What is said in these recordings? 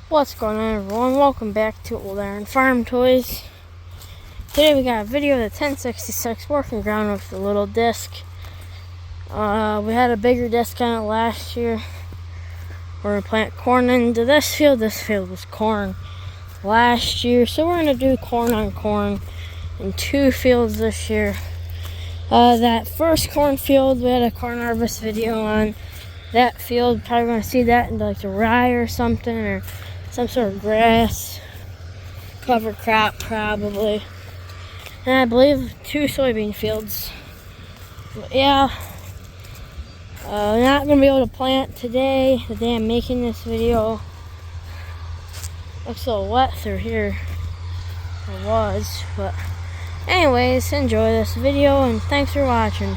What's going on, everyone? Welcome back to Old Iron Farm Toys. Today we got a video of the 1066 working ground with the little disc. We had a bigger disc on it last year. We're going to plant corn into this field. This field was corn last year, so we're going to do corn on corn in two fields this year. That first corn field, we had a corn harvest video on. That field, probably going to see that into like the rye or something, or some sort of grass cover crop probably. And I believe two soybean fields. But yeah, not going to be able to plant today, the day I'm making this video. Looks a little wet through here. It was, but anyways, enjoy this video and thanks for watching.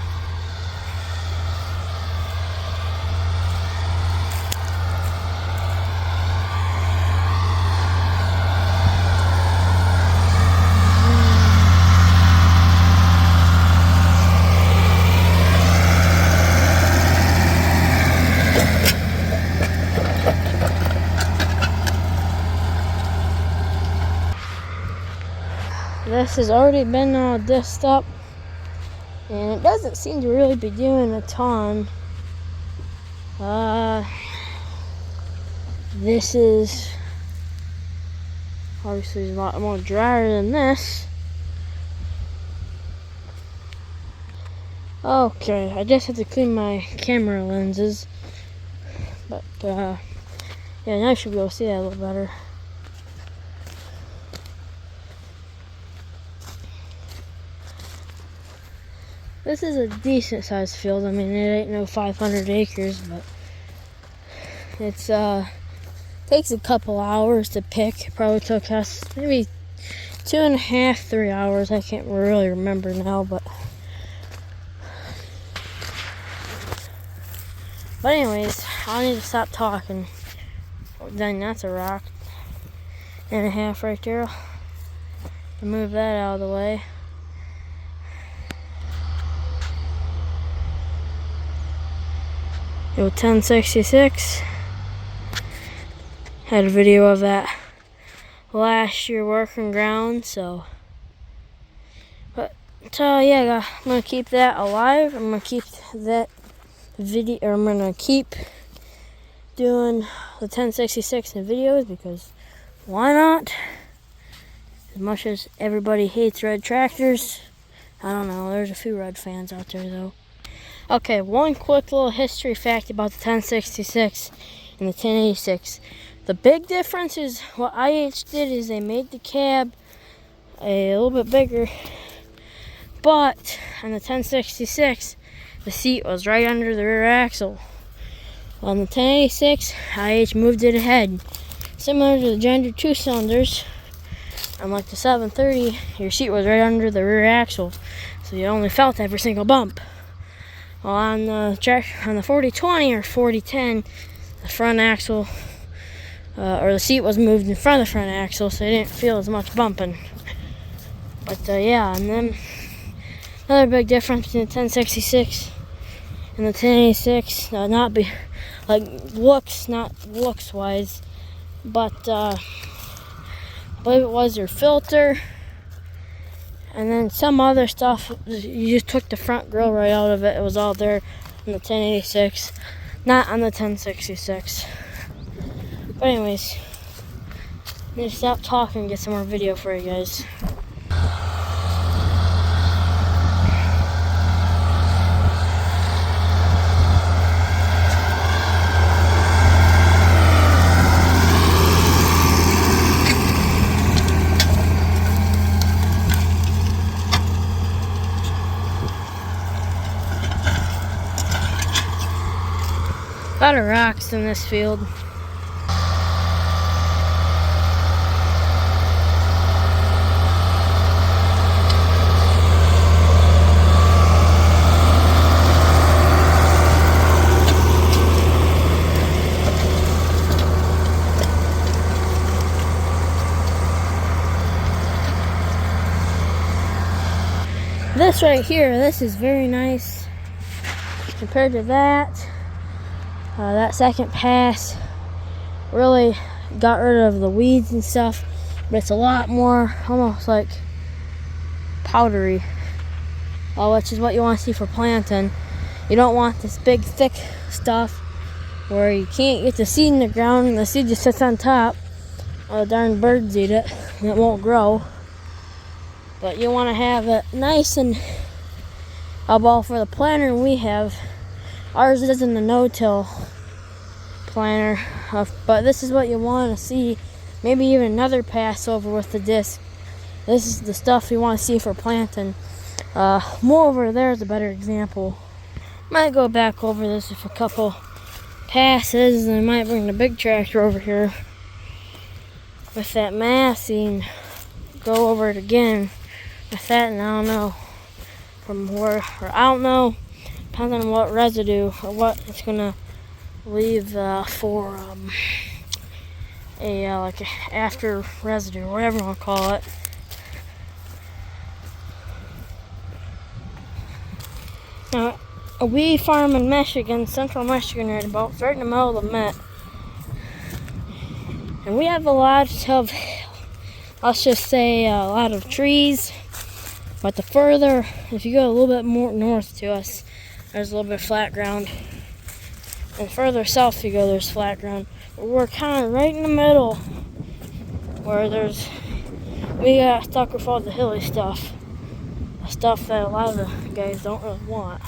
This has already been disced up, and it doesn't seem to really be doing a ton. This is obviously a lot more drier than this. Okay, I just have to clean my camera lenses, but yeah, now I should be able to see that a little better. This is a decent sized field. I mean, it ain't no 500 acres, but it's takes a couple hours to pick. It probably took us maybe 2.5, 3 hours. I can't really remember now, but anyways, I need to stop talking. Then that's a rock and a half right there. I'll move that out of the way. Yo, 1066. Had a video of that last year working ground, so. But yeah, I'm gonna keep that alive. I'm gonna keep that video, or I'm gonna keep doing the 1066 in videos because why not? As much as everybody hates red tractors, I don't know. There's a few red fans out there though. Okay, one quick little history fact about the 1066 and the 1086. The big difference is what IH did is they made the cab a little bit bigger, but on the 1066, the seat was right under the rear axle. On the 1086, IH moved it ahead. Similar to the John Deere 2-cylinders, unlike the 730, your seat was right under the rear axle, so you only felt every single bump. Well, on the 4020 or 4010, the front axle, or the seat was moved in front of the front axle, so you didn't feel as much bumping. But yeah, and then another big difference between the 1066 and the 1086, not looks wise, but I believe it was your filter. And then some other stuff, you just took the front grill right out of it. It was all there on the 1086, not on the 1066. But anyways, I need to stop talking and get some more video for you guys. A lot of rocks in this field. This right here, this is very nice compared to that. That second pass really got rid of the weeds and stuff, but it's a lot more almost like powdery, which is what you want to see for planting. You don't want this big thick stuff where you can't get the seed in the ground and the seed just sits on top. The darn birds eat it and it won't grow. But you want to have it nice and well, for the planter we have, ours isn't a no-till planter, but this is what you want to see. Maybe even another pass over with the disc. This is the stuff you want to see for planting. More over there is a better example. Might go back over this with a couple passes, and I might bring the big tractor over here with that Massey and go over it again with that. And I don't know from where, or I don't know, depends on what residue or what it's gonna leave for like after residue, or whatever you want to call it. We farm in Michigan, central Michigan, right in the middle of the Met. And we have a lot of, let's just say, a lot of trees. But the further, if you go a little bit more north to us, there's a little bit of flat ground. And further south you go, there's flat ground. But we're kind of right in the middle, where we got stuck with all the hilly stuff. The stuff that a lot of the guys don't really want.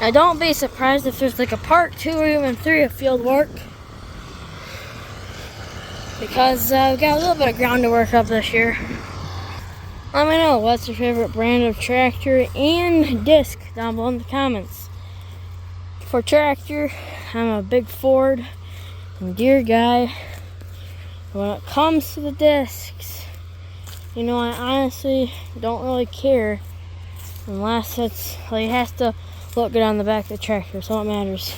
Now don't be surprised if there's like a part 2 or even 3 of field work, because we've got a little bit of ground to work up this year. Let me know what's your favorite brand of tractor and disc down below in the comments. For tractor, I'm a big Ford and Deere guy. When it comes to the discs, I honestly don't really care unless it's like it has to look good on the back of the tractor, so it matters.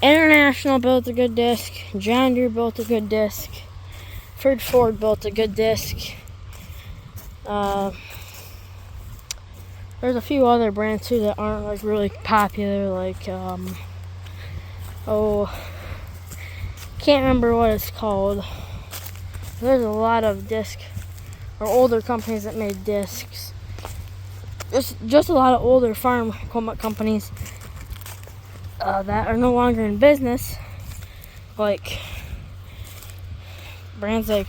International built a good disc. John Deere built a good disc. Ford built a good disc. There's a few other brands too that aren't like really popular, like can't remember what it's called. There's a lot of disc or older companies that made discs. Just a lot of older farm equipment companies that are no longer in business, like brands like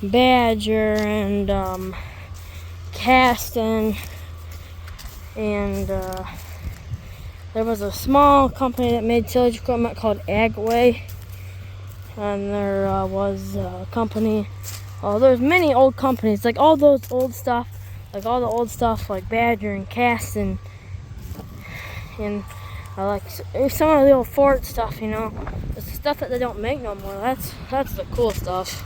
Badger and Caston, and there was a small company that made tillage equipment called Agway, and there was a company. There's many old companies, like all those old stuff. Like all the old stuff like Badger and Caston, and I like some of the old Ford stuff, the stuff that they don't make no more. That's the cool stuff.